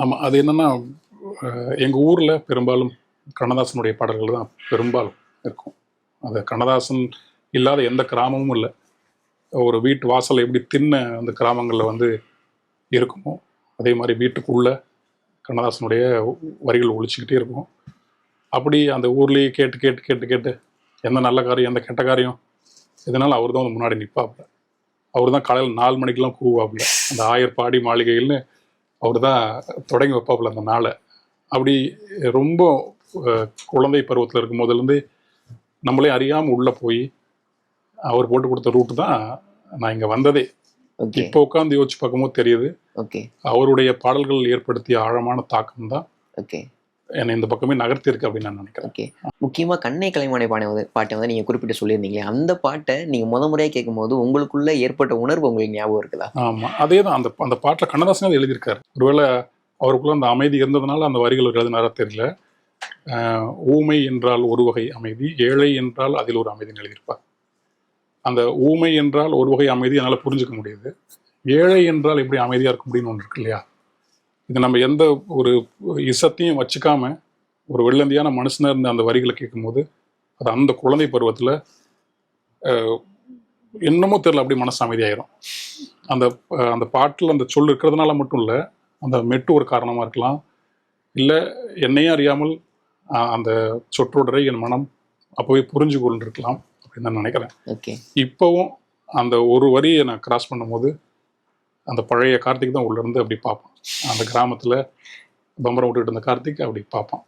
ஆமா. அது என்னன்னா, எங்க ஊர்ல பெரும்பாலும் கண்ணதாசனுடைய பாடல்கள் தான் பெரும்பாலும் இருக்கும். அது கண்ணதாசன் இல்லாத எந்த கிராமமும் இல்ல. ஒரு வீட்டு வாசல்ல எப்படி திண்ண அந்த கிராமங்கள்ல வந்து இருக்குமோ, அதே மாரி வீட்டுக்குள்ள கண்ணதாசனுடைய வரிகள் ஒலிச்சுக்கிட்டே இருக்கும். அப்படி அந்த ஊர்லயே கேட்டு, கேட்டு, கேட்டு, கேட்டு எந்த நல்ல காரியம், எந்த கெட்ட காரியம் எதுனாலும் அவர் தான் வந்து முன்னாடி நிப்பாப்புல. அவர் தான் காலையில 4 மணிக்கெல்லாம் கூவாப்புல. அந்த ஆயர்பாடி மாளிகைகள்னு அவர் தான் தொடங்கி வைப்பாப்புல அந்த நாள. அப்படி ரொம்ப குழந்தை பருவத்தில் இருக்கும் போதுலேருந்து நம்மளே அறியாமல் உள்ளே போய் அவர் போட்டு கொடுத்த ரூட்டு தான் நான் இங்கே வந்ததே. ஓகே இப்போ உட்காந்து யோசிச்சு பார்க்கும்போது தெரியுது, ஓகே அவருடைய பாடல்கள் ஏற்படுத்திய ஆழமான தாக்கம் தான் ஓகே என்னை இந்த பக்கமே நகர்த்தியிருக்கு அப்படின்னு நான் நினைக்கிறேன். ஓகே. முக்கியமா கண்ணே கலைமானே பாட்டை வந்து நீங்க குறிப்பிட்டு சொல்லியிருந்தீங்களே, அந்த பாட்டை நீங்க முறையா கேட்கும்போது உங்களுக்குள்ள ஏற்பட்ட உணர்வு உங்களுக்கு ஞாபகம் இருக்குதா? ஆமாம், அதே தான். அந்த அந்த பாட்டில் கண்ணதாசனே அதை எழுதியிருக்காரு. ஒருவேளை அவருக்குள்ள அந்த அமைதி இருந்ததுனால அந்த வரிகள் எழுதினாரா தெரியல. ஊமை என்றால் ஒரு வகை அமைதி, ஏழை என்றால் அதில் ஒரு அமைதின்னு எழுதியிருப்பார். அந்த ஊமை என்றால் ஒரு வகை அமைதி என்னால் புரிஞ்சுக்க முடியுது. ஏழை என்றால் எப்படி அமைதியாக இருக்க முடியும்னு ஒன்று இருக்கு இல்லையா? இது நம்ம எந்த ஒரு இசத்தையும் வச்சுக்காம ஒரு வெள்ளந்தியான மனுஷனாக இருந்த அந்த வரிகளை கேட்கும்போது அது அந்த குழந்தை பருவத்தில் என்னமோ தெரியல, அப்படி மனசு அமைதியாயிரும். அந்த அந்த பாட்டில் அந்த சொல் இருக்கிறதுனால மட்டும் இல்லை, அந்த மெட்டு ஒரு காரணமாக இருக்கலாம், இல்லை என்னையே அறியாமல் அந்த சொற்றொடரை என் மனம் அப்போவே புரிஞ்சு கொண்டிருக்கலாம் அப்படின்னு நான் நினைக்கிறேன். ஓகே. இப்போவும் அந்த ஒரு வரியை நான் கிராஸ் பண்ணும்போது அந்த பழைய கார்த்திக் தான் உள்ளேருந்து அப்படி பார்ப்பான். அந்த கிராமத்தில் பம்பரம் விட்டுக்கிட்டு இருந்த கார்த்திக் அப்படி பார்ப்பான்.